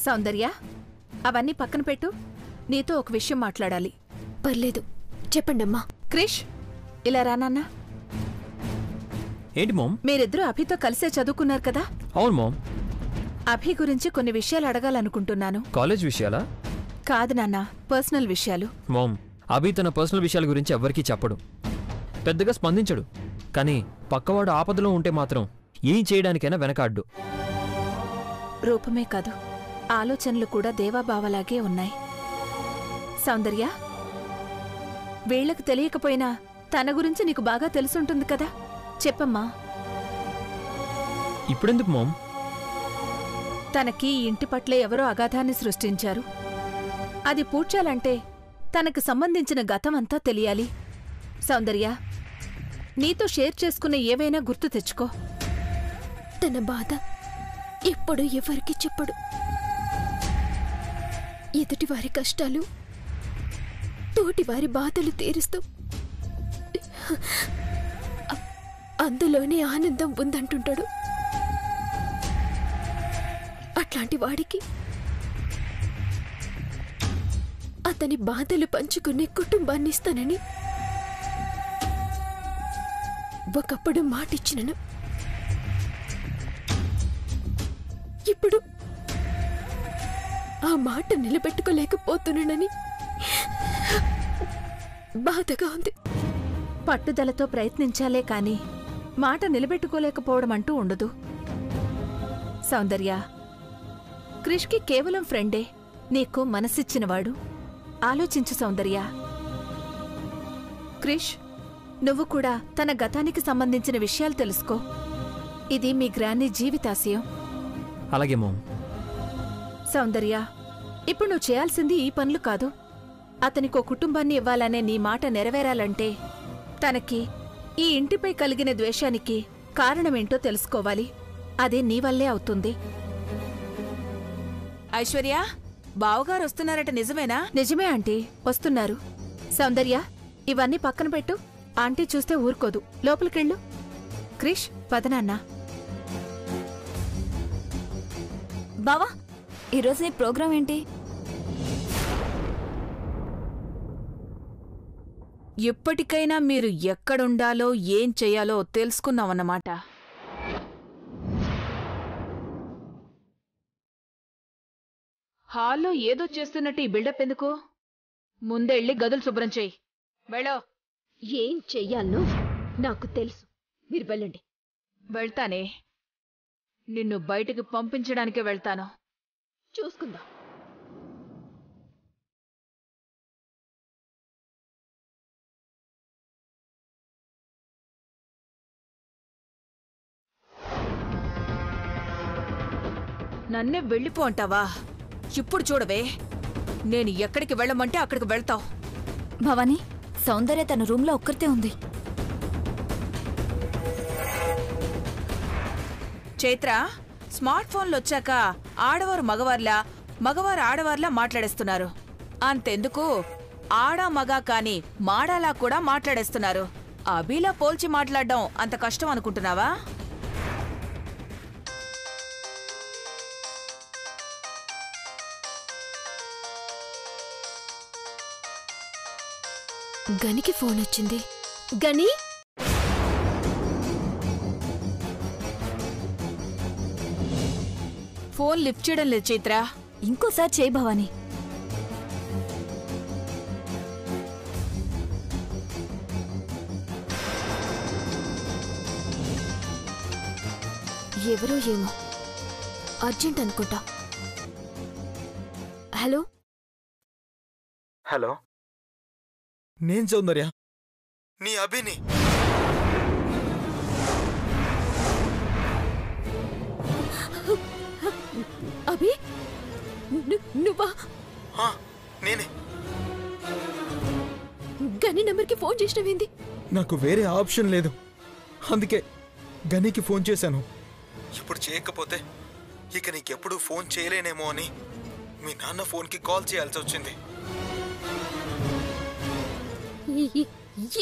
సౌందర్య, అవన్నీ పక్కన పెట్టు. నీతో ఒక విషయం మాట్లాడాలి. పర్లేదు, చెప్పండమ్మా. క్రిష్, ఇలా రానన్నా. ఏంటి మామ్? మీరిద్దరూ అభితో కలిసే చదువుకున్నారు కదా? అవును మామ్. అభి గురించి కొన్ని విషయాలు అడగాలనుకుంటున్నాను. కాలేజ్ విషయాలా? కాదు నాన్న, పర్సనల్ విషయాలు. మామ్, అభి తన పర్సనల్ విషయాల గురించి ఎవ్వరికీ చెప్పడు, పెద్దగా స్పందించడు. కానీ పక్కవాడు ఆపదలో ఉంటే మాత్రం ఏం చేయడానికైనా వెనకాడ్డు. రూపమే కాదు, ఆలోచనలు కూడా దేవాబావలాగే ఉన్నాయి. సౌందర్య, వీళ్లకు తెలియకపోయినా తన గురించి నీకు బాగా తెలుసుంటుంది కదా, చెప్పమ్మా. ఇప్పుడెందుకు మామ్? తనకి ఈ ఇంటి పట్ల ఎవరో అగాధాన్ని సృష్టించారు. అది పూడ్చాలంటే తనకు సంబంధించిన గతమంతా తెలియాలి. సౌందర్య, నీతో షేర్ చేసుకున్న ఏవైనా గుర్తు తెచ్చుకో. తన బాధ ఎప్పుడు ఎవరికి చెప్పడు. ఎదుటివారి కష్టాలు, తోటివారి బాధలు తీరుస్తూ అందులోనే ఆనందం ఉందంటుంటాడు. అట్లాంటి వాడికి అతని బాధలు పంచుకునే కుటుంబాన్ని ఇస్తానని ఒకప్పుడు మాటిచ్చినను. ఇప్పుడు ఆ మాట నిలబెట్టుకోలేకపోతున్నానని బాధగా ఉంది. పట్టుదలతో ప్రయత్నించాలే కాని మాట నిలబెట్టుకోలేకపోవడం అంటూ ఉండదు. సౌందర్య, క్రిష్కి కేవలం ఫ్రెండే, నీకు మనసిచ్చినవాడు. ఆలోచించు సౌందర్య. క్రిష్, నువ్వు కూడా తన గతానికి సంబంధించిన విషయాలు తెలుసుకో. ఇది మీ గ్రాండ్ జీవితాశయం. అలాగే మామ్. సౌందర్య, ఇప్పుడు నువ్వు చేయాల్సింది ఈ పనులు కాదు. అతనికో కుటుంబాన్ని ఇవ్వాలనే నీ మాట నెరవేరాలంటే తనకి ఈ ఇంటిపై కలిగిన ద్వేషానికి కారణమేంటో తెలుసుకోవాలి. అదే నీ వల్లే అవుతుంది. ఐశ్వర్య, బావగారు వస్తున్నారట, నిజమేనా? నిజమే ఆంటీ, వస్తున్నారు. సౌందర్య, ఇవన్నీ పక్కన పెట్టు. ఆంటీ చూస్తే ఊరుకోదు. లోపలికెళ్ళు. క్రిష్, పదనాన్నా. బావా, ఈరోజు నీ ప్రోగ్రాం ఏంటి? ఎప్పటికైనా మీరు ఎక్కడుండాలో ఏం చెయ్యాలో తెలుసుకున్నామన్నమాట. హాల్లో ఏదో చేస్తున్నట్టు ఈ బిల్డప్ ఎందుకు? ముందెళ్ళి గదులు శుభ్రం చెయ్యి. వెళ్ళో. ఏం చెయ్యాలనో నాకు తెలుసు, మీరు వెళ్ళండి. వెళ్తానే, నిన్ను బయటికి పంపించడానికే వెళ్తాను. చూసుకుందాం. నన్నే వెళ్ళిపో అంటావా? ఇప్పుడు చూడవే, నేను ఎక్కడికి వెళ్ళమంటే అక్కడికి వెళ్తావు. భవానీ, సౌందర్య తన రూమ్లో ఒక్కరితే ఉంది. చైత్ర, స్మార్ట్ ఫోన్లు వచ్చాక ఆడవారు మగవార్లా, మగవారు ఆడవార్లా మాట్లాడేస్తున్నారు. అంతెందుకు, ఆడా మగా కాని మాడాలా కూడా మాట్లాడేస్తున్నారు. అభిలా పోల్చి మాట్లాడడం అంత కష్టం అనుకుంటున్నావా? గనికి ఫోన్ వచ్చింది. గని, ఫోన్ లిఫ్ట్ చేయడం లేదు చైత్ర. ఇంకోసారి చేయి భవానీ. ఎవరో ఏమో, అర్జెంట్ అనుకుంటా. హలో. హలో, నేను సౌందర్య, నీ అభిని. అభి, నువ్వా? నేనే. గని నంబర్కి ఫోన్ చేసినవేంది? నాకు వేరే ఆప్షన్ లేదు, అందుకే గనికి ఫోన్ చేశాను. ఇప్పుడు చేయకపోతే ఇక నీకెప్పుడు ఫోన్ చేయలేనేమో అని మీ నాన్న ఫోన్కి కాల్ చేయాల్సి వచ్చింది.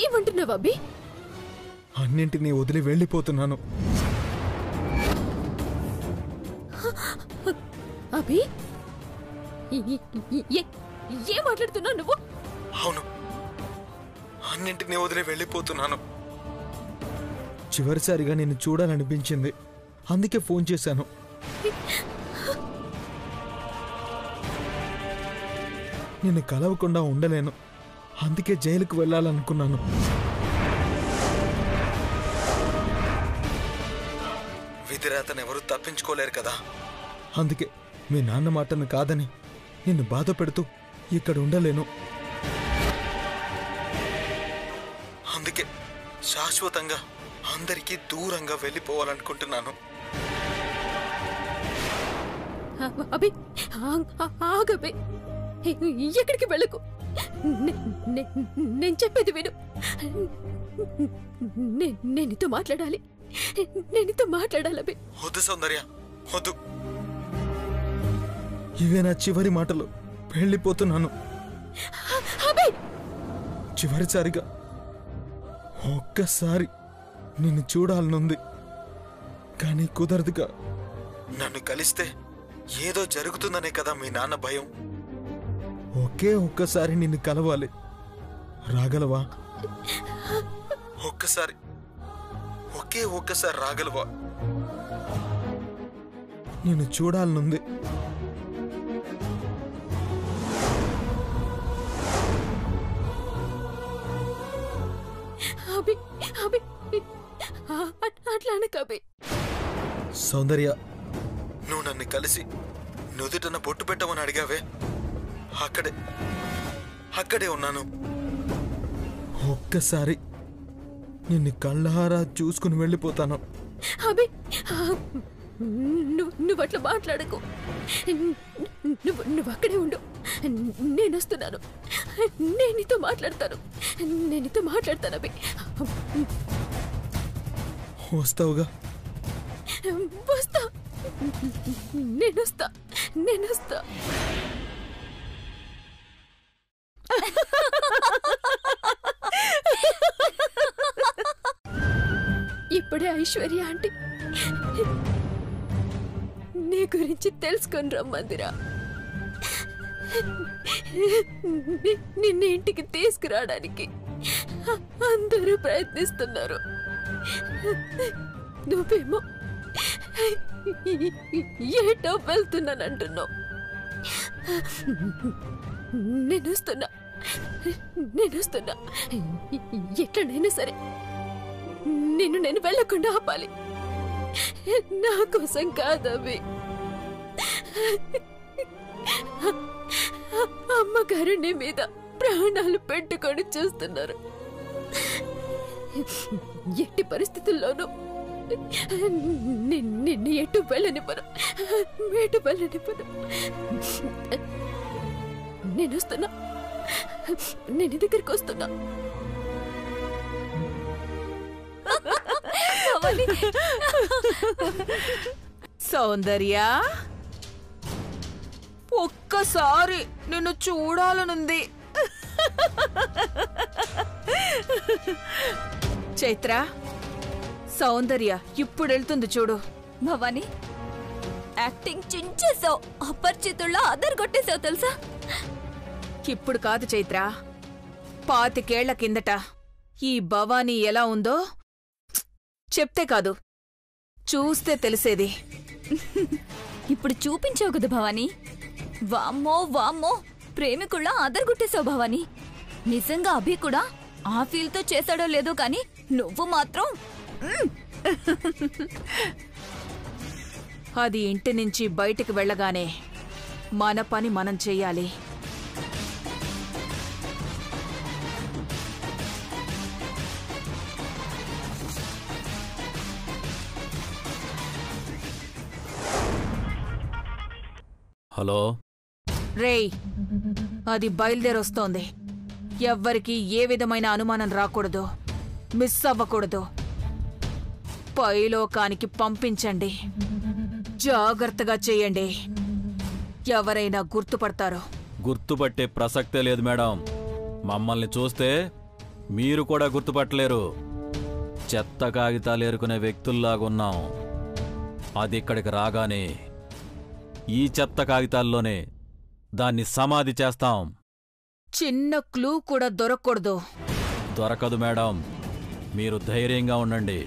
ఏమంటున్నావు అభి? అన్నింటినీ వదిలి వెళ్ళిపోతున్నాను. అభి, ఏం మాట్లాడుతున్నావు నువ్వు? అవును, అన్నింటినీ వదిలి వెళ్ళిపోతున్నాను. చివరిసారిగా నిన్ను చూడాలనిపించింది, అందుకే ఫోన్ చేశాను. నిన్ను కలవకుండా ఉండలేను, అందుకే జైలుకు వెళ్ళాలనుకున్నాను. విధిరాతను ఎవరూ తప్పించుకోలేరు కదా, అందుకే మీ నాన్న మాటను కాదని నిన్ను బాధ పెడుతూ ఇక్కడ ఉండలేను. అందుకే శాశ్వతంగా అందరికీ దూరంగా వెళ్ళిపోవాలనుకుంటున్నాను. అభి, ఆగబే, ఎక్కడికి వెళ్ళకు. నేను చెప్పేది విను. నేను నీతో మాట్లాడాలి, అభి. వద్దు సౌందర్య, వద్దు. ఇవే నా చివరి మాటలు. వెళ్ళిపోతున్నాను. అభి, చివరిసారిగా ఒక్కసారి నిన్ను చూడాలనుంది, కానీ కుదరదుగా. నన్ను కలిస్తే ఏదో జరుగుతుందనే కదా మీ నాన్న భయం. ఒకే ఒక్కసారి నిన్ను కలవాలి. రాగలవా? ఒక్కసారి, ఒకే ఒక్కసారి రాగలవా? నిన్ను చూడాలనుంది. అభి, అభి, అట్లా అనకభి. సౌందర్య, నువ్వు నన్ను కలిసి నుదుటన బొట్టు పెట్టమని అడిగావే, అక్కడే ఉన్నాను. ఒక్కసారి నిన్ను కళ్ళారా చూసుకుని వెళ్ళిపోతాను. అభి, నువ్వు అట్లా మాట్లాడకు. నువ్వు అక్కడే ఉండు, నేను వస్తున్నాను. నేను నీతో మాట్లాడతాను అభి. వస్తావుగా? వస్తా, నేనొస్తా. ఇప్పుడే ఐశ్వర్య ఆంటీ నీ గురించి తెలుసుకొని రమ్మందిరా. నిన్న ఇంటికి తీసుకురావడానికి అందరూ ప్రయత్నిస్తున్నారు. నువ్వేమో ఏటో వెళ్తున్నానంటున్నావు. నేనొస్తున్నా. ఎట్లనైనా సరే నేను వెళ్ళకుండా ఆపాలి. నా కోసం కాదవి. అమ్మగారు నీ మీద ప్రాణాలు పెట్టుకొని చూస్తున్నారు. ఎట్టి పరిస్థితుల్లోనూ నిన్ను ఎటు వెళ్ళనివ్వను. నేను వస్తున్నా. నేను దగ్గరికి వస్తున్నా. సౌందర్య, ఒక్కసారి నిన్ను చూడాలనుంది. చైత్ర, సౌందర్య ఇప్పుడు వెళ్తుంది చూడు. భవాని, యాక్టింగ్ చించేసావు. అపరిచితుల్లా అదరగొట్టేసావు తెలుసా? ఇప్పుడు కాదు చైత్ర, 25 ఏళ్ల కిందట ఈ భవానీ ఎలా ఉందో చెప్తే కాదు, చూస్తే తెలిసేది. ఇప్పుడు చూపించావు కదా భవాని. వామ్మో, ప్రేమికుళ్ళ అదరగొట్టేసావు భవాని. నిజంగా అభి కూడా ఆ ఫీల్తో చేశాడో లేదో కానీ నువ్వు మాత్రం అది ఇంటి నుంచి బయటికి వెళ్ళగానే మన పని మనం చెయ్యాలి. హలో రేయ్, అది బయలుదేరొస్తోంది. ఎవ్వరికి ఏ విధమైన అనుమానం రాకూడదు, మిస్ అవ్వకూడదు. పైలోకానికి పంపించండి. జాగ్రత్తగా చెయ్యండి. ఎవరైనా గుర్తుపడతారు. గుర్తుపట్టే ప్రసక్తే లేదు మేడం. మమ్మల్ని చూస్తే మీరు కూడా గుర్తుపట్టలేరు. చెత్త కాగితాలు ఏరుకునే వ్యక్తుల్లాగున్నాం. అది ఇక్కడికి రాగానే ఈ చెత్త కాగితాల్లోనే దాన్ని సమాధి చేస్తాం. చిన్న క్లూ కూడా దొరకకూడదు. దొరకదు మేడం, మీరు ధైర్యంగా ఉండండి.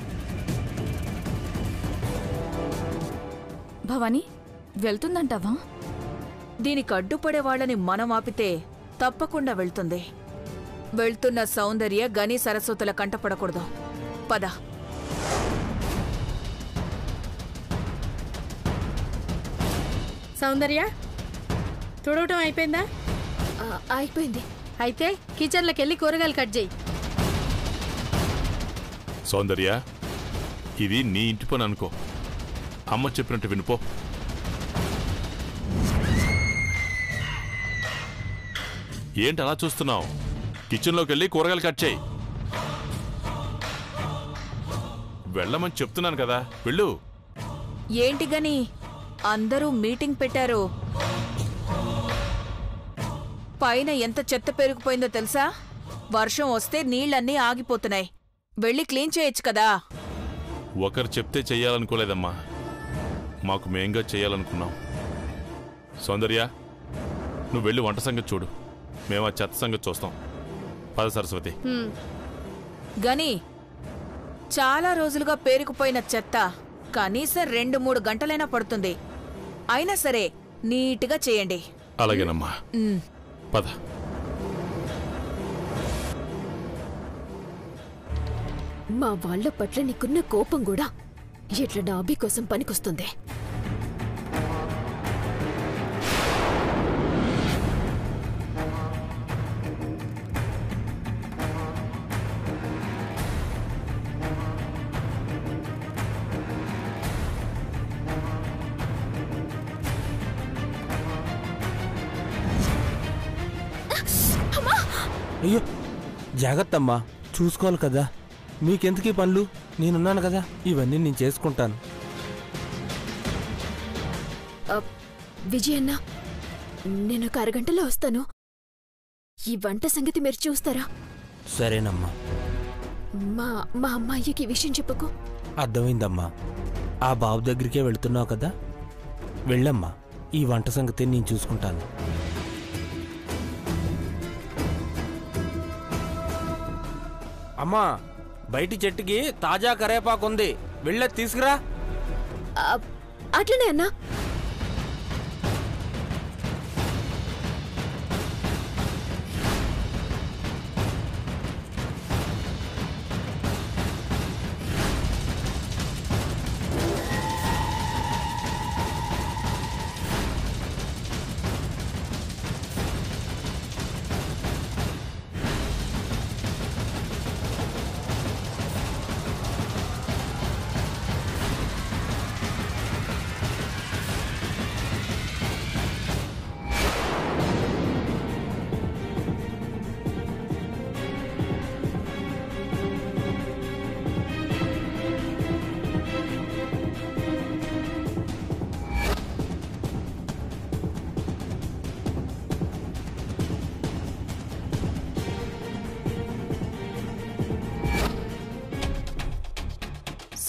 భవానీ వెళ్తుందంటావా? దీనికి అడ్డుపడే వాళ్ళని మనం ఆపితే తప్పకుండా వెళ్తుంది. వెళ్తున్న సౌందర్య గని సరస్వతుల కంటపడకూడదు. పద. సౌందర్య, తుడవటం అయిపోయిందా? అయిపోయింది. అయితే కిచెన్లోకి వెళ్ళి కూరగాయలు కట్ చేయి. సౌందర్య, ఇది నీ ఇంటి పని అనుకో. అమ్మ చెప్పినట్టు వినుపో. ఏంటి అలా చూస్తున్నావు? కిచెన్లోకి వెళ్ళి కూరగాయలు కట్ చేయి. వెళ్ళమని చెప్తున్నాను కదా, వెళ్ళు. ఏంటి గని అందరూ మీటింగ్ పెట్టారు. పైన ఎంత చెత్త పెరిగిపోయిందో తెలుసా? వర్షం వస్తే నీళ్లన్నీ ఆగిపోతున్నాయి. వెళ్ళి క్లీన్ చేయొచ్చు కదా. ఒకరు చెప్తే చెయ్యాలనుకోలేదమ్మా, మాకు మేంగా చెయ్యాలనుకున్నాం. సౌందర్య, నువ్వు వెళ్ళి వంట సంగతి చూడు, మేము ఆ చెత్త సంగతి చూస్తాం. పద సరస్వతి. గని చాలా రోజులుగా పేరుకుపోయిన చెత్త కనీసం 2-3 గంటలైనా పడుతుంది. అయినా సరే నీట్గా చేయండి. అలాగేనమ్మా, పద. మా వాళ్ళ పట్ల నీకున్న కోపం కూడా ఇట్లా నా అభి కోసం పనికొస్తుంది. అయ్యో జాగ్రత్తమ్మా, చూసుకోవాలి కదా. మీకెందుకీ పనులు? నేనున్నాను కదా, ఇవన్నీ నేను చేసుకుంటాను. విజయన్న, నేను ఒక అరగంటలో వస్తాను. ఈ వంట సంగతి మీరు చూస్తారా? సరేనమ్మా. మా మా అమ్మాయికి ఈ విషయం చెప్పకు. అర్థమైందమ్మా. ఆ బాబు దగ్గరికే వెళుతున్నావు కదా, వెళ్ళమ్మా. ఈ వంట సంగతి నేను చూసుకుంటాను. అమ్మా, బయటి చెట్టుకి తాజా కరేపాకు ఉంది, వెళ్ళే తీసుకురా. అట్లనే అన్నా.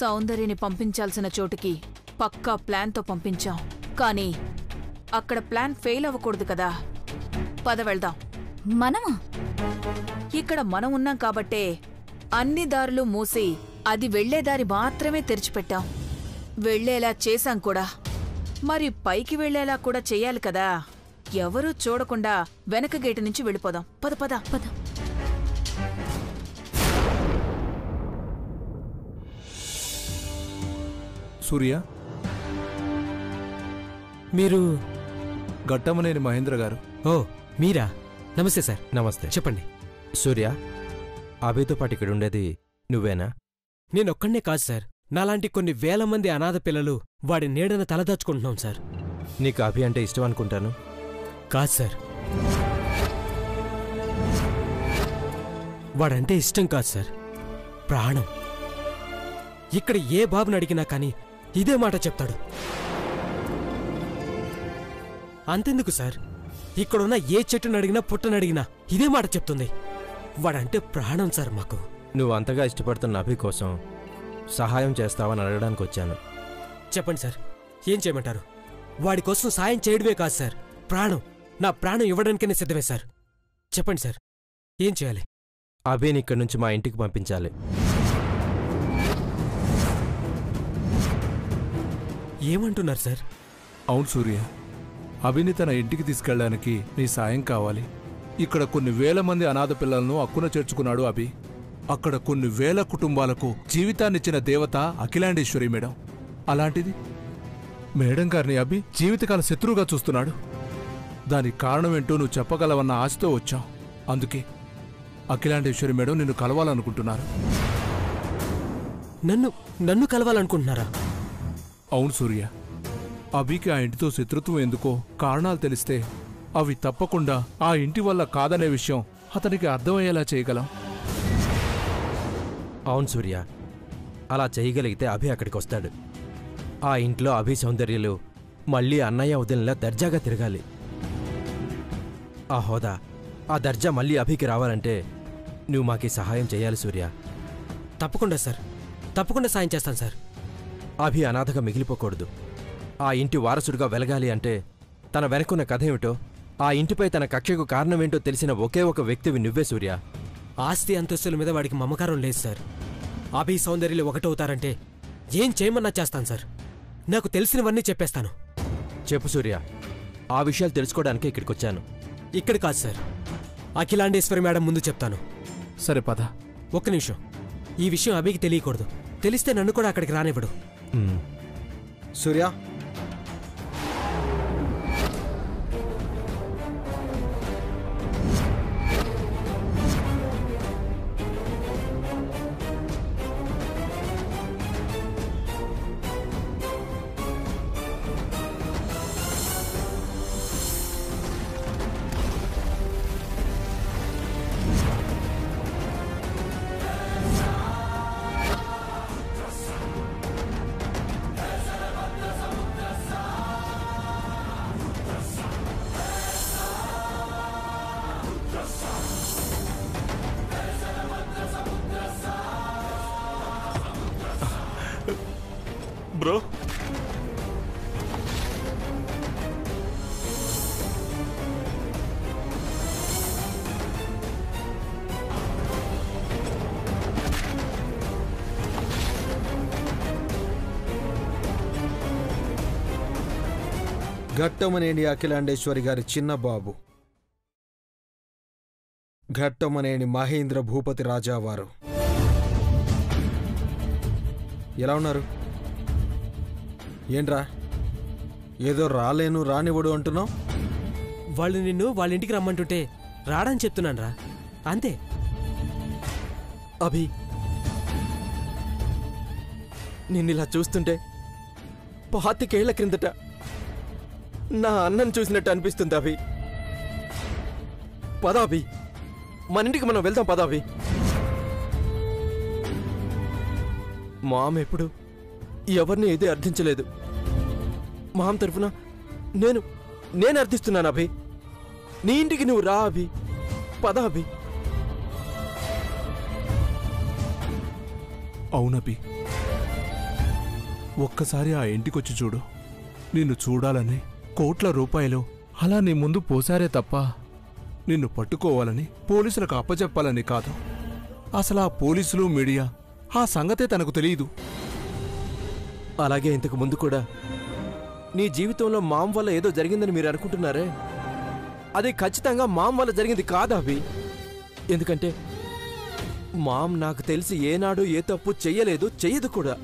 సౌందర్యని పంపించాల్సిన చోటుకి పక్కా ప్లాన్తో పంపించాం. కానీ అక్కడ ప్లాన్ ఫెయిల్ అవ్వకూడదు కదా. పద వెళ్దాం. మనమా? ఇక్కడ మనం ఉన్నాం కాబట్టే అన్ని దారులు మూసి అది వెళ్లేదారి మాత్రమే తెరిచిపెట్టాం. వెళ్లేలా చేశాం కూడా. మరి పైకి వెళ్లేలా కూడా చెయ్యాలి కదా. ఎవరూ చూడకుండా వెనక గేటు నుంచి వెళ్ళిపోదాం. పద పద పద. సూర్య, మీరు గట్టమనేని మహేంద్ర గారు. ఓ మీరా? నమస్తే సార్. నమస్తే. చెప్పండి. సూర్య, అభితో పాటు ఇక్కడ ఉండేది నువ్వేనా? నేనొక్కడే కాదు సార్, నాలాంటి కొన్ని వేల మంది అనాథ పిల్లలు వాడి నీడన తలదాచుకుంటున్నాం సార్. నీకు అభి అంటే ఇష్టం అనుకుంటాను. కాదు సార్, వాడంటే ఇష్టం కాదు సార్, ప్రాణం. ఇక్కడ ఏ బాబుని అడిగినా కానీ ఇదే మాట చెప్తాడు. అంతెందుకు సార్, ఇక్కడున్న ఏ చెట్టును అడిగినా పుట్టనడిగినా ఇదే మాట చెప్తుంది. వాడంటే ప్రాణం సార్ మాకు. నువ్వు అంతగా ఇష్టపడుతున్న అభి కోసం సహాయం చేస్తావని అడగడానికి వచ్చాను. చెప్పండి సార్, ఏం చేయమంటారు? వాడి కోసం సాయం చేయడమే కాదు సార్, ప్రాణం నా ప్రాణం ఇవ్వడానికైనా సిద్ధమే సార్. చెప్పండి సార్, ఏం చేయాలి? అభిని ఇక్కడి నుంచి మా ఇంటికి పంపించాలి. ఏమంటున్నారు సార్? అవును సూర్య, అభిని తన ఇంటికి తీసుకెళ్ళడానికి నీ సాయం కావాలి. ఇక్కడ కొన్ని వేల మంది అనాథ పిల్లలను అక్కున చేర్చుకున్నాడు అభి. అక్కడ కొన్ని వేల కుటుంబాలకు జీవితాన్నిచ్చిన దేవత అఖిలాండేశ్వరి మేడం. అలాంటిది మేడం గారిని అభి జీవితకాల శత్రువుగా చూస్తున్నాడు. దానికి కారణమేంటో నువ్వు చెప్పగలవన్న ఆశతో వచ్చాం. అందుకే అఖిలాండేశ్వరి మేడం నిన్ను కలవాలనుకుంటున్నారు. నన్ను కలవాలనుకుంటున్నారా? అవును సూర్య, అభికి ఆ ఇంటితో శత్రుత్వం ఎందుకో కారణాలు తెలిస్తే అవి తప్పకుండా ఆ ఇంటి వల్ల కాదనే విషయం అతనికి అర్థమయ్యేలా చేయగలం. అవును సూర్య, అలా చేయగలిగితే అభి అక్కడికి వస్తాడు. ఆ ఇంట్లో అభి సౌందర్యలు మళ్ళీ అన్నయ్య వదిలిలా దర్జాగా తిరగాలి. ఆ హోదా, ఆ దర్జా మళ్ళీ అభికి రావాలంటే నువ్వు మాకీ సహాయం చేయాలి సూర్య. తప్పకుండా సార్, తప్పకుండా సాయం చేస్తాను సార్. అభి అనాథగా మిగిలిపోకూడదు. ఆ ఇంటి వారసుడిగా వెలగాలి అంటే తన వెనకున్న కథ ఏమిటో, ఆ ఇంటిపై తన కక్షకు కారణమేంటో తెలిసిన ఒకే ఒక వ్యక్తివి నువ్వే సూర్య. ఆస్తి అంతస్తుల మీద వాడికి మమకారం లేదు సార్. అభి సౌందర్యలు ఒకటవుతారంటే ఏం చేయమన్నా చేస్తాను సార్. నాకు తెలిసినవన్నీ చెప్పేస్తాను. చెప్పు సూర్య, ఆ విషయాలు తెలుసుకోవడానికే ఇక్కడికొచ్చాను. ఇక్కడ కాదు సార్, అఖిలాండేశ్వరి మేడం ముందు చెప్తాను. సరే పద. ఒక్క నిమిషం, ఈ విషయం అభికి తెలియకూడదు. తెలిస్తే నన్ను కూడా అక్కడికి రానివ్వడు. సూర్య, బ్రో, ఘట్టమనేని అఖిలాండేశ్వరి గారి చిన్న బాబు ఘట్టమనేని మహేంద్ర భూపతి రాజావారు. ఎలా ఉన్నారు? ఏంట్రా ఏదో రాలేను రానివ్వడు అంటున్నావు? వాళ్ళు నిన్ను వాళ్ళ ఇంటికి రమ్మంటుంటే రాడని చెప్తున్నాను రా, అంతే. అభి, నిన్నిలా చూస్తుంటే 25 ఏళ్ల క్రిందట నా అన్నను చూసినట్టు అనిపిస్తుంది అభి. పదాభి, మన ఇంటికి మనం వెళ్దాం పదాభి. మామ ఎప్పుడు ఎవరిని ఏది అర్థించలేదు. మామ తరఫున నేను అర్థిస్తున్నాను అభి. నీ ఇంటికి నువ్వు రా అభి, పదాభి. అవునభి, ఒక్కసారి ఆ ఇంటికొచ్చి చూడు. నిన్ను చూడాలని కోట్ల రూపాయలు అలా నీ ముందు పోసారే తప్ప నిన్ను పట్టుకోవాలని పోలీసులకు అప్పచెప్పాలని కాదు. అసలు ఆ పోలీసులు మీడియా ఆ సంగతే తనకు తెలియదు. అలాగే ఇంతకు ముందు కూడా నీ జీవితంలో మామ్ వల్ల ఏదో జరిగిందని మీరు అనుకుంటున్నారే, అది ఖచ్చితంగా మామ్ వల్ల జరిగింది కాదా అభి. ఎందుకంటే మామ్ నాకు తెలిసి ఏనాడు ఏ తప్పు చెయ్యలేదు, చెయ్యదు కూడా.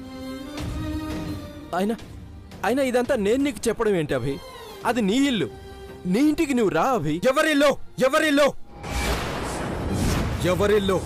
అయినా ఇదంతా నేను నీకు చెప్పడం ఏంటి అభి? అది నీ ఇల్లు, నీ ఇంటికి నువ్వు రా అభి. ఎవరిల్లో ఎవరిల్లో ఎవరిల్లో